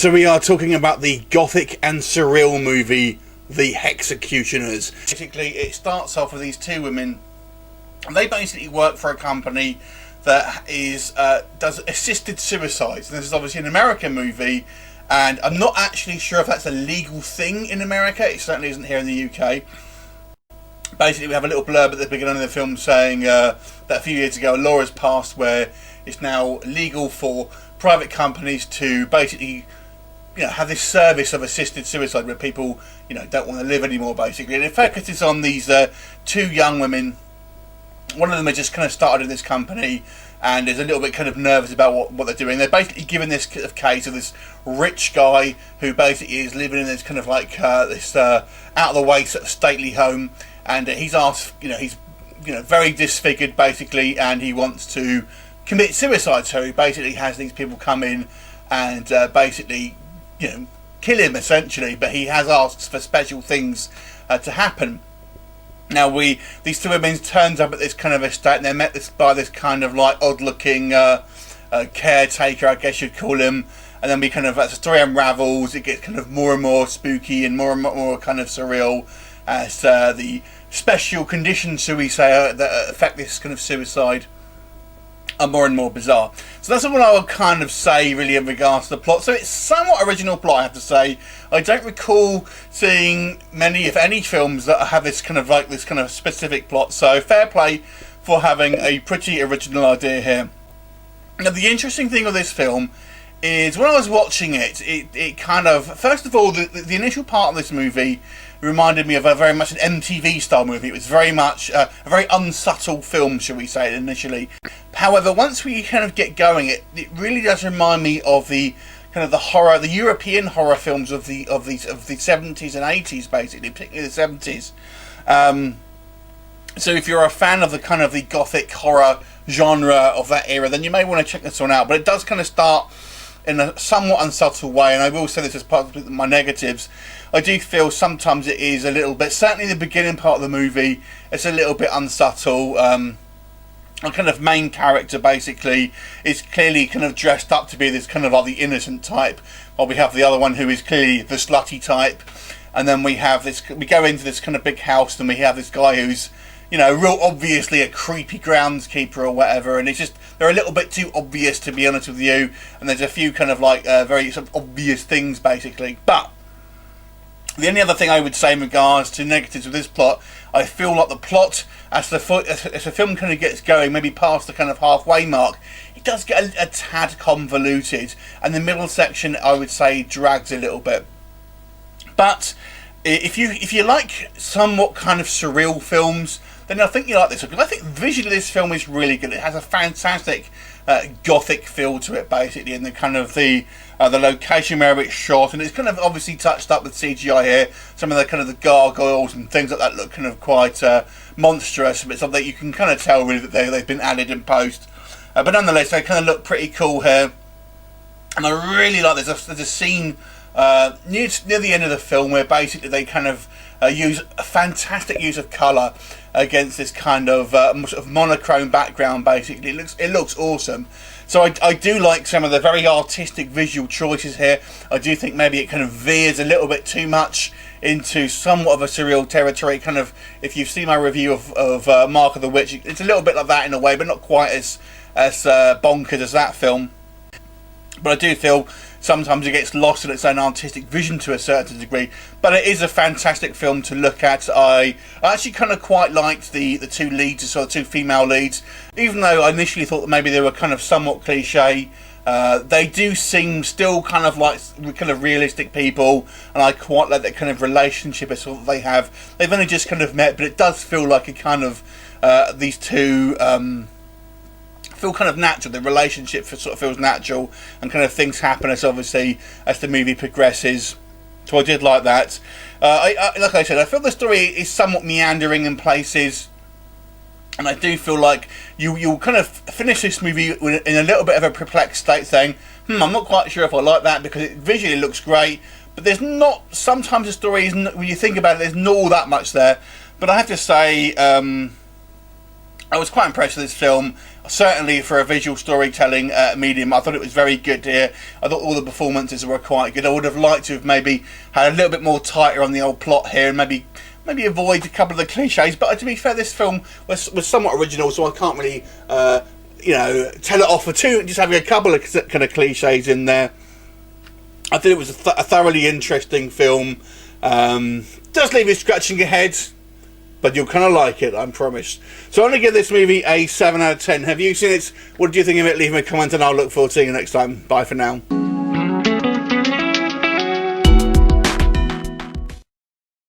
So we are talking about the gothic and surreal movie, The HEXECUTIONERS. Basically, it starts off with these two women, and they basically work for a company that does assisted suicides. And this is obviously an American movie, and I'm not actually sure if that's a legal thing in America. It certainly isn't here in the UK. Basically, we have a little blurb at the beginning of the film saying that a few years ago a law has passed where it's now legal for private companies to basically, have this service of assisted suicide where people, don't want to live anymore, basically. And it focuses on these two young women. One of them has just kind of started in this company and is a little bit kind of nervous about what they're doing. They're basically given this case of this rich guy who basically is living in this kind of like this out of the way sort of stately home, and he's asked, he's very disfigured basically, and he wants to commit suicide. So he basically has these people come in and basically kill him essentially, but he has asked for special things to happen. Now these two women turns up at this kind of estate, and they're met by this kind of like odd looking caretaker, I guess you'd call him, and then as the story unravels, it gets kind of more and more spooky and more kind of surreal as the special conditions, shall we say, that affect this kind of suicide are more and more bizarre. So that's what I would kind of say really in regards to the plot. So it's somewhat original plot, I have to say. I don't recall seeing many, if any, films that have this kind of specific plot. So fair play for having a pretty original idea here. Now the interesting thing with this film is when I was watching it kind of, first of all, the initial part of this movie reminded me of a very much an MTV style movie. It was very much a very unsubtle film, shall we say, initially. However, once we kind of get going, it really does remind me of the kind of the European horror films of the 70s and 80s, basically, particularly the 70s. So if you're a fan of the kind of the gothic horror genre of that era, then you may want to check this one out. But it does kind of start in a somewhat unsubtle way, and I will say this as part of my negatives. I do feel sometimes it is a little bit, certainly the beginning part of the movie, it's a little bit unsubtle. The kind of main character basically is clearly kind of dressed up to be this kind of like the innocent type, while we have the other one who is clearly the slutty type. And then we go into this kind of big house, and we have this guy who's real obviously a creepy groundskeeper or whatever, and it's just, they're a little bit too obvious, to be honest with you, and there's a few kind of like very sort of obvious things basically. But the only other thing I would say in regards to negatives with this plot, I feel like the plot, as the film kind of gets going, maybe past the kind of halfway mark, it does get a tad convoluted, and the middle section I would say drags a little bit. But if you like somewhat kind of surreal films, then I think you like this one, because I think visually this film is really good. It has a fantastic gothic feel to it, basically, and the kind of the location where it's shot, and it's kind of obviously touched up with CGI here. Some of the kind of the gargoyles and things like that look kind of quite monstrous, but something you can kind of tell really that they've been added in post. But nonetheless, they kind of look pretty cool here, and I really like there's a scene near the end of the film where basically they kind of use a fantastic use of colour against this kind of sort of monochrome background. Basically, it looks awesome. So I do like some of the very artistic visual choices here. I do think maybe it kind of veers a little bit too much into somewhat of a surreal territory. Kind of, if you've seen my review of Mark of the Witch, it's a little bit like that in a way, but not quite as bonkers as that film. But I do feel sometimes it gets lost in its own artistic vision to a certain degree. But it is a fantastic film to look at. I actually kind of quite liked the two leads, so the two female leads. Even though I initially thought that maybe they were kind of somewhat cliche, they do seem still kind of like kind of realistic people, and I quite like that kind of relationship as well that they have. They've only just kind of met, but it does feel like a kind of these two feel kind of natural. The relationship sort of feels natural, and kind of things happen as the movie progresses. So I did like that. Like I said, I feel the story is somewhat meandering in places, and I do feel like you'll kind of finish this movie in a little bit of a perplexed state, saying, I'm not quite sure if I like that, because it visually looks great, but there's not, sometimes the story isn't, when you think about it, there's not all that much there. But I have to say, I was quite impressed with this film. Certainly for a visual storytelling medium, I thought it was very good here. I thought all the performances were quite good. I would have liked to have maybe had a little bit more tighter on the old plot here, and maybe avoid a couple of the cliches. But to be fair, this film was somewhat original, so I can't really tell it off for two. Just having a couple of kind of cliches in there. I think it was a thoroughly interesting film. Does leave you scratching your head, but you'll kind of like it, I promise. So I'm going to give this movie a 7 out of 10. Have you seen it? What do you think of it? Leave me a comment and I'll look forward to seeing you next time. Bye for now.